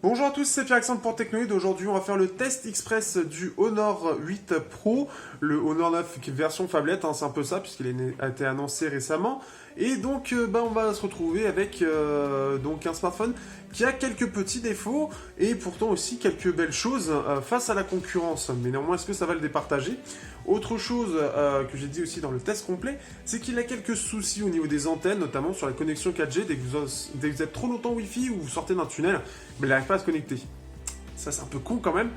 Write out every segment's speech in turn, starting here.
Bonjour à tous, c'est Pierre-Alexandre pour Technoid. Aujourd'hui, on va faire le test express du Honor 8 Pro, le Honor 9 version phablette, c'est un peu ça, puisqu'il a été annoncé récemment. Et donc, on va se retrouver avec donc un smartphone qui a quelques petits défauts et pourtant aussi quelques belles choses face à la concurrence. Mais néanmoins, est-ce que ça va le départager? Autre chose que j'ai dit aussi dans le test complet, c'est qu'il a quelques soucis au niveau des antennes, notamment sur la connexion 4G. Dès que vous êtes trop longtemps Wi-Fi ou vous sortez d'un tunnel, mais il n'arrive pas à se connecter. Ça, c'est un peu con quand même.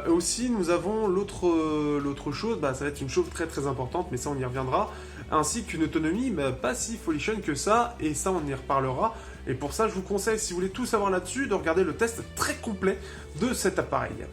Aussi, nous avons l'autre chose, ça va être une chose très très importante, mais ça on y reviendra, ainsi qu'une autonomie pas si folichonne que ça, et ça on y reparlera. Et pour ça, je vous conseille, si vous voulez tout savoir là-dessus, de regarder le test très complet de cet appareil.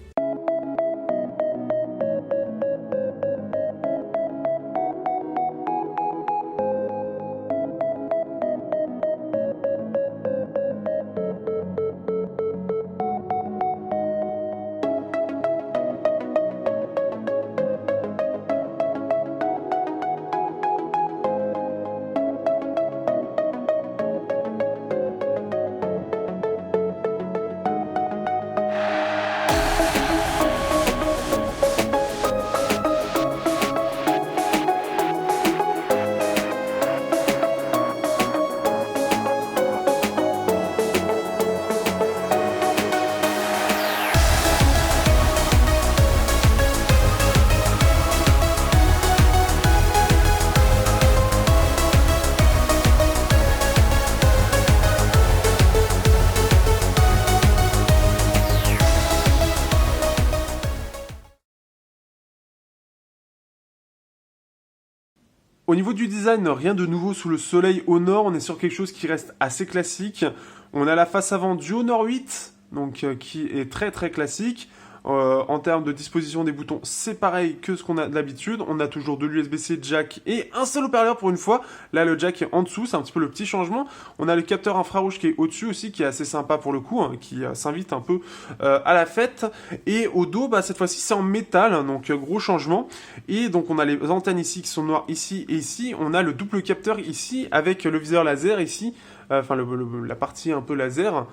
Au niveau du design, rien de nouveau sous le soleil Honor, on est sur quelque chose qui reste assez classique. On a la face avant du Honor 8, donc qui est très très classique. En termes de disposition des boutons, c'est pareil que ce qu'on a d'habitude. On a toujours de l'USB-C, jack et un seul haut-parleur pour une fois. Là, le jack est en dessous, c'est un petit peu le petit changement. On a le capteur infrarouge qui est au-dessus aussi, qui est assez sympa pour le coup, qui s'invite un peu à la fête. Et au dos, cette fois-ci, c'est en métal, donc gros changement. Et donc, on a les antennes ici qui sont noires ici et ici. On a le double capteur ici avec le viseur laser ici, la partie un peu laser.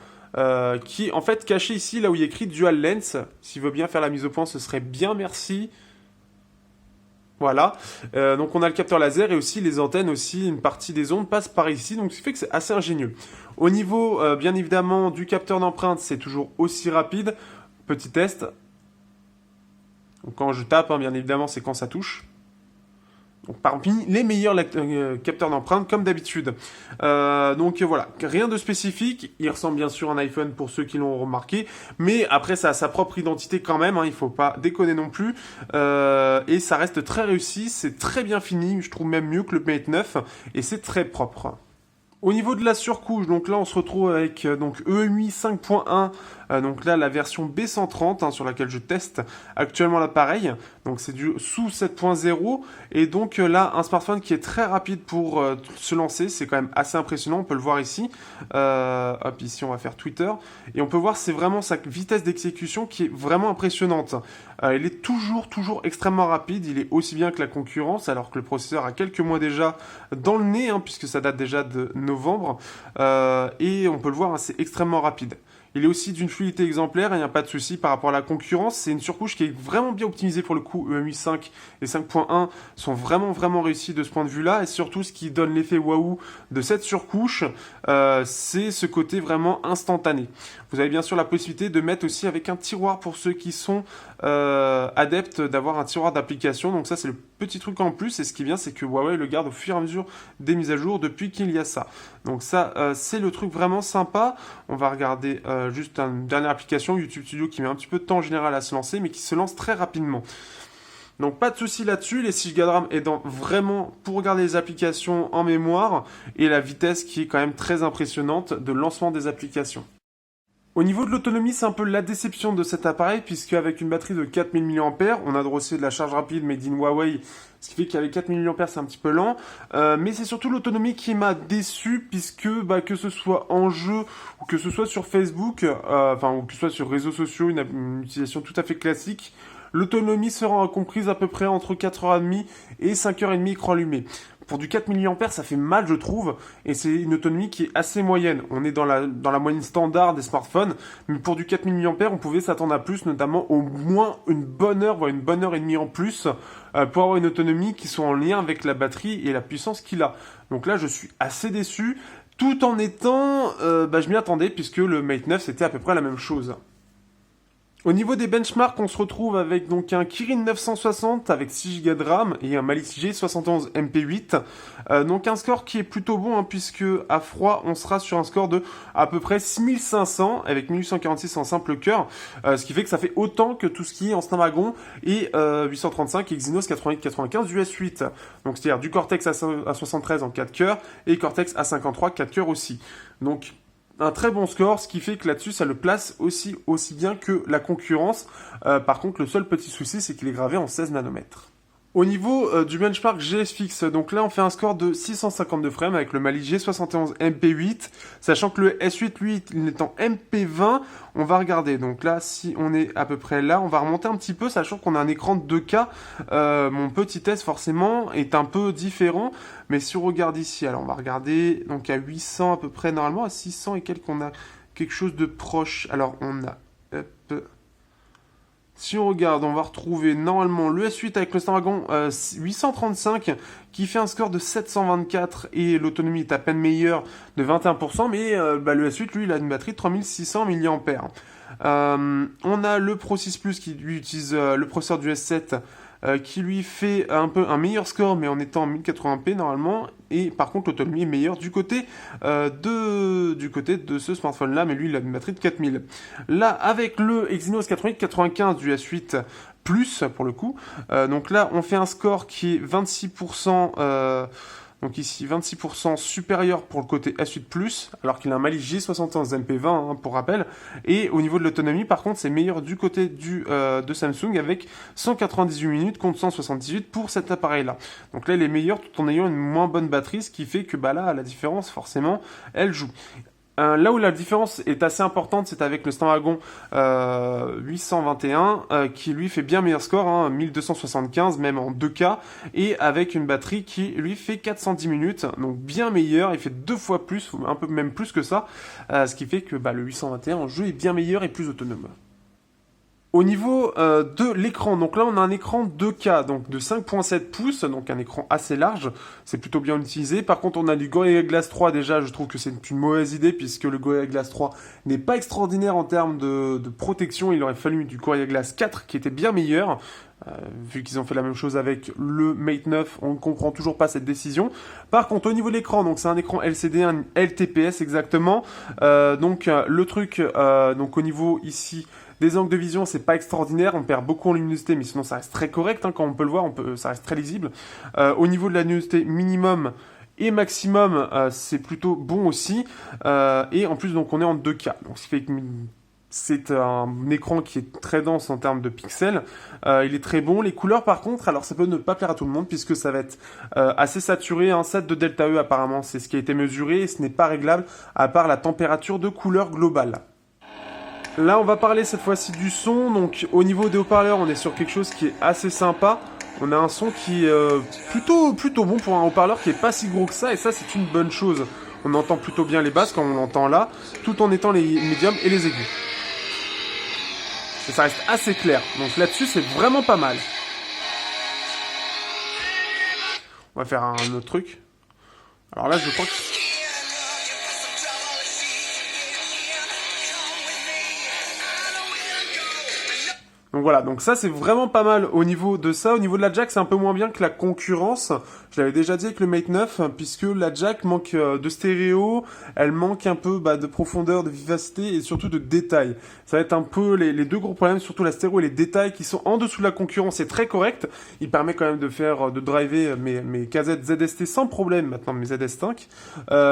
Qui est en fait caché ici, là où il y a écrit Dual Lens. S'il veut bien faire la mise au point, ce serait bien, merci. Voilà, donc on a le capteur laser et aussi les antennes, aussi une partie des ondes passe par ici, donc ce qui fait que c'est assez ingénieux. Au niveau, bien évidemment, du capteur d'empreinte, c'est toujours aussi rapide. Petit test. Donc quand je tape, bien évidemment, c'est quand ça touche. Donc, parmi les meilleurs capteurs d'empreinte, comme d'habitude. Donc voilà, rien de spécifique. Il ressemble bien sûr à un iPhone pour ceux qui l'ont remarqué. Mais après, ça a sa propre identité quand même. Il ne faut pas déconner non plus. Et ça reste très réussi. C'est très bien fini. Je trouve même mieux que le Mate 9. Et c'est très propre. Au niveau de la surcouche, donc là on se retrouve avec EMUI 5.1, donc là la version B130 sur laquelle je teste actuellement l'appareil, donc c'est du sous 7.0 et donc là un smartphone qui est très rapide pour se lancer, c'est quand même assez impressionnant, on peut le voir ici, hop ici on va faire Twitter, et on peut voir c'est vraiment sa vitesse d'exécution qui est vraiment impressionnante. Il est toujours extrêmement rapide, il est aussi bien que la concurrence, alors que le processeur a quelques mois déjà dans le nez, puisque ça date déjà de novembre, et on peut le voir, c'est extrêmement rapide. Il est aussi d'une fluidité exemplaire, il n'y a pas de souci par rapport à la concurrence. C'est une surcouche qui est vraiment bien optimisée pour le coup. EMUI 5 et 5.1 sont vraiment réussis de ce point de vue-là. Et surtout, ce qui donne l'effet waouh de cette surcouche, c'est ce côté vraiment instantané. Vous avez bien sûr la possibilité de mettre aussi avec un tiroir pour ceux qui sont adeptes d'avoir un tiroir d'application. Donc ça, c'est le petit truc en plus. Et ce qui est bien, c'est que Huawei le garde au fur et à mesure des mises à jour depuis qu'il y a ça. Donc ça, c'est le truc vraiment sympa. On va regarder juste une dernière application, YouTube Studio, qui met un petit peu de temps en général à se lancer, mais qui se lance très rapidement. Donc pas de souci là-dessus, les 6 Go de RAM aidant vraiment pour regarder les applications en mémoire, et la vitesse qui est quand même très impressionnante de lancement des applications. Au niveau de l'autonomie, c'est un peu la déception de cet appareil, puisque avec une batterie de 4000 mAh, on a aussi de la charge rapide made in Huawei, ce qui fait qu'avec 4000 mAh, c'est un petit peu lent. Mais c'est surtout l'autonomie qui m'a déçu, puisque que ce soit en jeu, ou que ce soit sur Facebook, ou que ce soit sur réseaux sociaux, une utilisation tout à fait classique, l'autonomie sera comprise à peu près entre 4h30 et 5h30 écran allumé. pour du 4 mAh, ça fait mal, je trouve, et c'est une autonomie qui est assez moyenne. On est dans la moyenne standard des smartphones, mais pour du 4 mAh, on pouvait s'attendre à plus, notamment au moins une bonne heure, voire une bonne heure et demie en plus, pour avoir une autonomie qui soit en lien avec la batterie et la puissance qu'il a. Donc là, je suis assez déçu, tout en étant, je m'y attendais, puisque le Mate 9, c'était à peu près la même chose. Au niveau des benchmarks, on se retrouve avec donc un Kirin 960 avec 6 Go de RAM et un Mali G71 MP8. Donc un score qui est plutôt bon, hein, puisque à froid, on sera sur un score de à peu près 6500 avec 1846 en simple cœur, ce qui fait que ça fait autant que tout ce qui est en Snapdragon et 835 et Exynos 8895 US 8. Donc c'est-à-dire du Cortex à 73 en 4 cœurs et Cortex à 53 4 cœurs aussi. Donc un très bon score, ce qui fait que là-dessus, ça le place aussi bien que la concurrence. Par contre, le seul petit souci, c'est qu'il est gravé en 16 nanomètres. Au niveau du benchmark GSFix, donc là on fait un score de 652 frames avec le Mali G71 MP8, sachant que le S8 lui il est en MP20, on va regarder, donc là si on est à peu près là, on va remonter un petit peu, sachant qu'on a un écran de 2K, mon petit test forcément est un peu différent, mais si on regarde ici, alors on va regarder, donc à 800 à peu près, normalement à 600 et quelques on a quelque chose de proche, alors on a... Si on regarde, on va retrouver normalement le S8 avec le Snapdragon 835 qui fait un score de 724 et l'autonomie est à peine meilleure de 21%, mais le S8 lui il a une batterie de 3600 mAh. On a le Pro 6 Plus qui lui utilise le processeur du S7 qui lui fait un peu un meilleur score mais en étant en 1080p normalement, et par contre l'autonomie est meilleure du côté de ce smartphone là, mais lui il a une batterie de 4000. Là avec le Exynos 8895 du S8 Plus pour le coup, donc là on fait un score qui est 26%, donc ici 26% supérieur pour le côté S8+, alors qu'il a un Mali G71 MP20 hein, pour rappel, et au niveau de l'autonomie par contre c'est meilleur du côté de Samsung avec 198 minutes contre 178 pour cet appareil là. Donc là il est meilleur tout en ayant une moins bonne batterie, ce qui fait que là la différence forcément elle joue. Là où la différence est assez importante, c'est avec le Snapdragon 821 qui lui fait bien meilleur score, hein, 1275 même en 2K, et avec une batterie qui lui fait 410 minutes, donc bien meilleur, il fait 2 fois plus, un peu même plus que ça, ce qui fait que le 821 en jeu est bien meilleur et plus autonome. Au niveau de l'écran, donc là on a un écran 2K, donc de 5.7 pouces, donc un écran assez large, c'est plutôt bien utilisé. Par contre on a du Gorilla Glass 3, déjà je trouve que c'est une mauvaise idée puisque le Gorilla Glass 3 n'est pas extraordinaire en termes de protection, il aurait fallu du Gorilla Glass 4 qui était bien meilleur. Vu qu'ils ont fait la même chose avec le Mate 9, on ne comprend toujours pas cette décision. Par contre, au niveau de l'écran, donc c'est un écran LCD, un LTPS exactement. Le truc, donc au niveau ici des angles de vision, c'est pas extraordinaire, on perd beaucoup en luminosité, mais sinon ça reste très correct, hein, quand on peut le voir, ça reste très lisible. Au niveau de la luminosité minimum et maximum, c'est plutôt bon aussi. Et en plus, donc on est en 2K, donc ce qui fait que c'est un écran qui est très dense en termes de pixels, il est très bon. Les couleurs par contre, alors ça peut ne pas plaire à tout le monde puisque ça va être assez saturé, un 7 de delta E apparemment, c'est ce qui a été mesuré et ce n'est pas réglable à part la température de couleur globale. Là on va parler cette fois-ci du son, donc au niveau des haut-parleurs on est sur quelque chose qui est assez sympa. On a un son qui est plutôt bon pour un haut-parleur qui est pas si gros que ça, et ça c'est une bonne chose. On entend plutôt bien les basses comme on l'entend là, tout en étant les médiums et les aigus. Et ça reste assez clair, donc là-dessus c'est vraiment pas mal. On va faire un autre truc. Alors là je crois que... Donc voilà, donc ça c'est vraiment pas mal au niveau de ça. Au niveau de la jack, c'est un peu moins bien que la concurrence. Je l'avais déjà dit avec le Mate 9, puisque la jack manque de stéréo, elle manque un peu de profondeur, de vivacité et surtout de détails. Ça va être un peu les deux gros problèmes, surtout la stéréo et les détails qui sont en dessous de la concurrence. C'est très correct. Il permet quand même de driver mes KZ ZST sans problème maintenant, mes ZS5.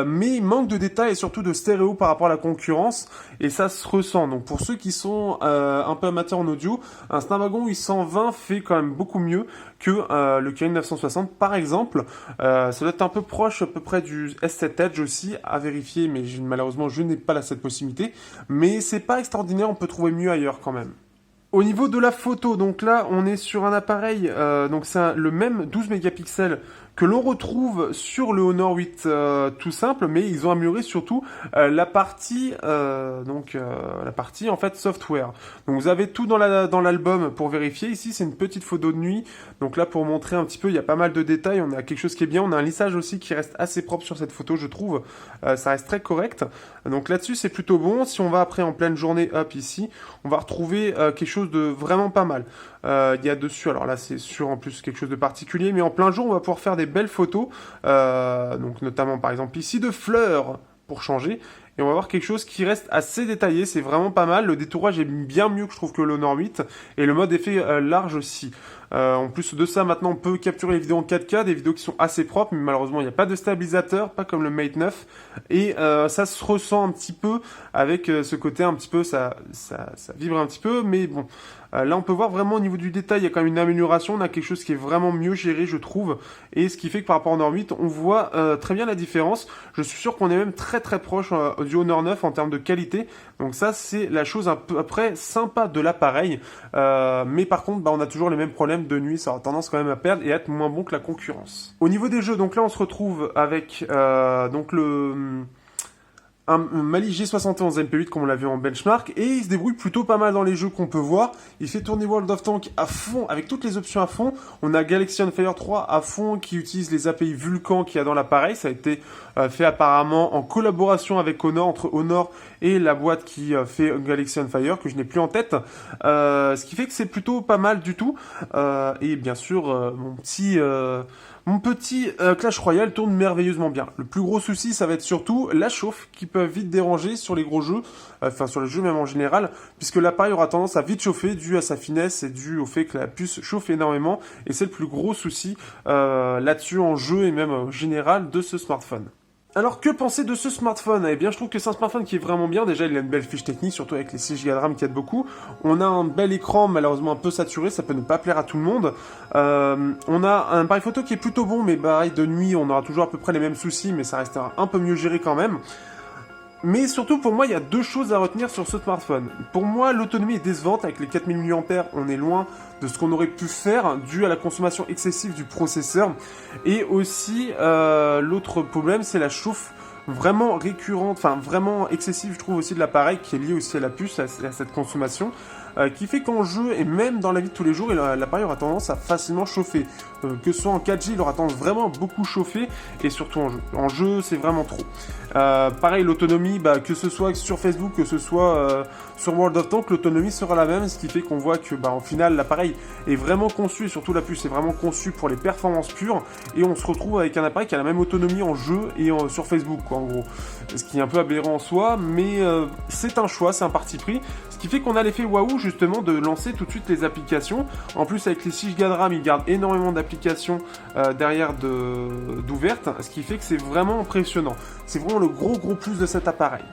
Mais il manque de détails et surtout de stéréo par rapport à la concurrence. Et ça se ressent. Donc pour ceux qui sont un peu amateurs en audio, un Snapdragon 820 fait quand même beaucoup mieux que le Kirin 960 par exemple. Ça doit être un peu proche à peu près du S7 Edge aussi, à vérifier, mais malheureusement je n'ai pas cette possibilité. Mais c'est pas extraordinaire, on peut trouver mieux ailleurs quand même. Au niveau de la photo, donc là on est sur un appareil, donc c'est le même 12 mégapixels que l'on retrouve sur le Honor 8 tout simple, mais ils ont amélioré surtout la partie la partie en fait software. Donc vous avez tout dans l'album pour vérifier. Ici c'est une petite photo de nuit. Donc là pour montrer un petit peu, il y a pas mal de détails. On a quelque chose qui est bien. On a un lissage aussi qui reste assez propre sur cette photo, je trouve. Ça reste très correct. Donc là-dessus c'est plutôt bon. Si on va après en pleine journée, hop ici, on va retrouver quelque chose de vraiment pas mal. Il y a dessus, alors là c'est sûr en plus quelque chose de particulier, mais en plein jour on va pouvoir faire des belles photos, donc notamment par exemple ici de fleurs pour changer, et on va voir quelque chose qui reste assez détaillé, c'est vraiment pas mal. Le détourage est bien mieux que je trouve que l'Honor 8, et le mode effet large aussi. En plus de ça, maintenant on peut capturer les vidéos en 4K, des vidéos qui sont assez propres, mais malheureusement il n'y a pas de stabilisateur, pas comme le Mate 9, et ça se ressent un petit peu avec ce côté un petit peu, ça vibre un petit peu, mais bon. Là on peut voir vraiment au niveau du détail, il y a quand même une amélioration, on a quelque chose qui est vraiment mieux géré je trouve, et ce qui fait que par rapport au Honor 8, on voit très bien la différence. Je suis sûr qu'on est même très très proche du Honor 9 en termes de qualité, donc ça c'est la chose un peu après sympa de l'appareil, mais par contre on a toujours les mêmes problèmes de nuit, ça aura tendance quand même à perdre et à être moins bon que la concurrence. Au niveau des jeux, donc là on se retrouve avec donc un Mali G71 MP8 comme on l'a vu en benchmark, et il se débrouille plutôt pas mal dans les jeux qu'on peut voir. Il fait tourner World of Tanks à fond, avec toutes les options à fond. On a Galaxy on Fire 3 à fond qui utilise les API Vulkan qu'il y a dans l'appareil. Ça a été fait apparemment en collaboration avec Honor, entre Honor et la boîte qui fait Galaxy on Fire, que je n'ai plus en tête. Ce qui fait que c'est plutôt pas mal du tout. Et bien sûr, mon petit Clash Royale tourne merveilleusement bien. Le plus gros souci, ça va être surtout la chauffe qui peut vite déranger sur les gros jeux, enfin sur les jeux même en général, puisque l'appareil aura tendance à vite chauffer dû à sa finesse et dû au fait que la puce chauffe énormément, et c'est le plus gros souci là-dessus en jeu et même en général de ce smartphone. Alors que penser de ce smartphone? Eh bien je trouve que c'est un smartphone qui est vraiment bien, déjà il a une belle fiche technique, surtout avec les 6 Go de RAM qui aident beaucoup. On a un bel écran malheureusement un peu saturé, ça peut ne pas plaire à tout le monde. On a un appareil photo qui est plutôt bon, mais pareil de nuit on aura toujours à peu près les mêmes soucis, mais ça restera un peu mieux géré quand même. Mais surtout pour moi il y a deux choses à retenir sur ce smartphone. Pour moi l'autonomie est décevante, avec les 4000 mAh on est loin de ce qu'on aurait pu faire dû à la consommation excessive du processeur. Et aussi l'autre problème c'est la chauffe vraiment récurrente, enfin vraiment excessive je trouve aussi de l'appareil, qui est liée aussi à la puce, à cette consommation. Qui fait qu'en jeu et même dans la vie de tous les jours, l'appareil aura tendance à facilement chauffer. Que ce soit en 4G, il aura tendance vraiment à beaucoup chauffer, et surtout en jeu. En jeu, c'est vraiment trop. Pareil, l'autonomie, que ce soit sur Facebook, que ce soit sur World of Tanks, l'autonomie sera la même, ce qui fait qu'on voit que, en final, l'appareil est vraiment conçu, et surtout la puce est vraiment conçue pour les performances pures, et on se retrouve avec un appareil qui a la même autonomie en jeu et sur Facebook, quoi, en gros. Ce qui est un peu aberrant en soi, mais c'est un choix, c'est un parti pris. Ce qui fait qu'on a l'effet waouh justement de lancer tout de suite les applications. En plus avec les 6 Go de RAM, il garde énormément d'applications derrière d'ouvertes, ce qui fait que c'est vraiment impressionnant. C'est vraiment le gros plus de cet appareil.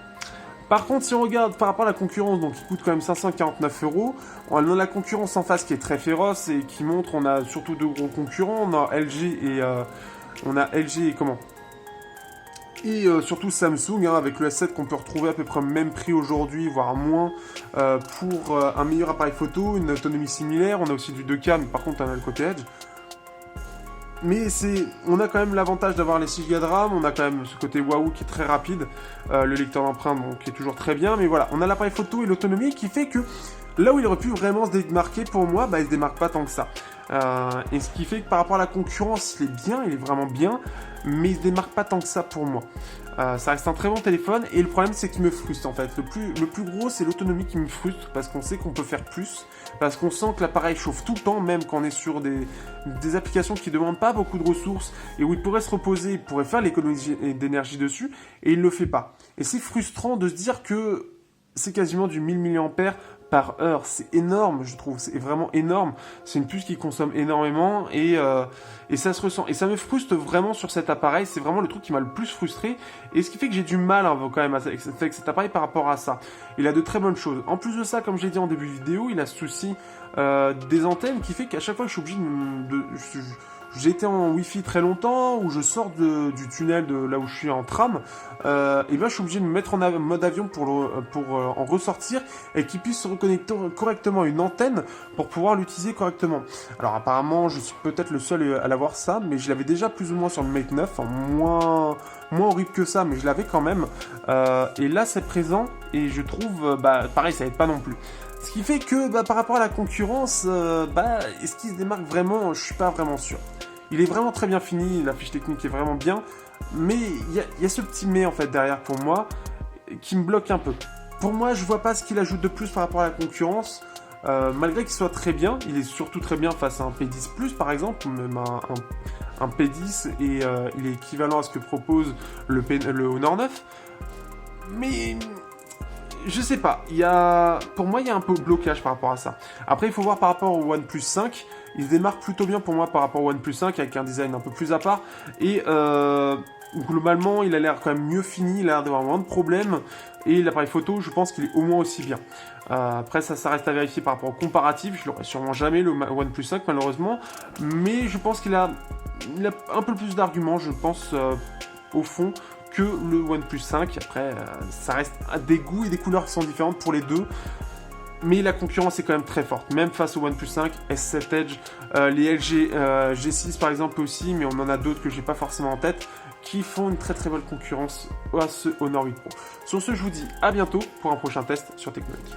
Par contre, si on regarde par rapport à la concurrence, donc il coûte quand même 549 €, on a la concurrence en face qui est très féroce et qui montre, on a surtout deux gros concurrents, on a LG et comment et surtout Samsung, avec le S7 qu'on peut retrouver à peu près au même prix aujourd'hui, voire moins, pour un meilleur appareil photo, une autonomie similaire. On a aussi du 2K, mais par contre on a le côté Edge. Mais on a quand même l'avantage d'avoir les 6 Go de RAM, on a quand même ce côté waouh qui est très rapide, le lecteur d'empreintes qui est toujours très bien, mais voilà, on a l'appareil photo et l'autonomie qui fait que là où il aurait pu vraiment se démarquer pour moi, il se démarque pas tant que ça. Et ce qui fait que par rapport à la concurrence, il est bien, il est vraiment bien, mais il se démarque pas tant que ça pour moi. Ça reste un très bon téléphone, et le problème c'est qu'il me frustre en fait. Le plus gros c'est l'autonomie qui me frustre, parce qu'on sait qu'on peut faire plus, parce qu'on sent que l'appareil chauffe tout le temps, même quand on est sur des applications qui demandent pas beaucoup de ressources, et où il pourrait se reposer, il pourrait faire l'économie d'énergie dessus, et il le fait pas. Et c'est frustrant de se dire que c'est quasiment du 1000 mAh par heure, c'est énorme, je trouve, c'est vraiment énorme. C'est une puce qui consomme énormément, et ça se ressent. Et ça me frustre vraiment sur cet appareil, c'est vraiment le truc qui m'a le plus frustré, et ce qui fait que j'ai du mal quand même avec cet appareil par rapport à ça. Il a de très bonnes choses. En plus de ça, comme j'ai dit en début de vidéo, il a ce souci des antennes qui fait qu'à chaque fois que je suis obligé j'ai été en Wi-Fi très longtemps, où je sors du tunnel de là où je suis en tram, et ben je suis obligé de me mettre en mode avion pour en ressortir et qu'il puisse se reconnecter correctement à une antenne pour pouvoir l'utiliser correctement. Alors apparemment, je suis peut-être le seul à l'avoir ça, mais je l'avais déjà plus ou moins sur le Mate 9, en moins horrible que ça, mais je l'avais quand même. Et là, c'est présent, et je trouve, pareil, ça aide pas non plus. Ce qui fait que, par rapport à la concurrence, est-ce qu'il se démarque vraiment? Je suis pas vraiment sûr. Il est vraiment très bien fini, la fiche technique est vraiment bien, mais il y a ce petit mais en fait derrière pour moi, qui me bloque un peu. Pour moi, je vois pas ce qu'il ajoute de plus par rapport à la concurrence. Malgré qu'il soit très bien, il est surtout très bien face à un P10 Plus par exemple, même un P10, et il est équivalent à ce que propose le Honor 9. Mais je sais pas, pour moi il y a un peu de blocage par rapport à ça. Après il faut voir par rapport au OnePlus 5, il se démarque plutôt bien pour moi par rapport au OnePlus 5 avec un design un peu plus à part, et globalement il a l'air quand même mieux fini, il a l'air d'avoir moins de problèmes, et l'appareil photo je pense qu'il est au moins aussi bien. Après ça reste à vérifier par rapport au comparatif, je l'aurai sûrement jamais le OnePlus 5 malheureusement, mais je pense qu'il a un peu plus d'arguments, je pense au fond, que le OnePlus 5. Après, ça reste des goûts et des couleurs qui sont différentes pour les deux. Mais la concurrence est quand même très forte. Même face au OnePlus 5, S7 Edge, les LG G6 par exemple aussi, mais on en a d'autres que j'ai pas forcément en tête, qui font une très très bonne concurrence à ce Honor 8 Pro. Sur ce, je vous dis à bientôt pour un prochain test sur Technologie.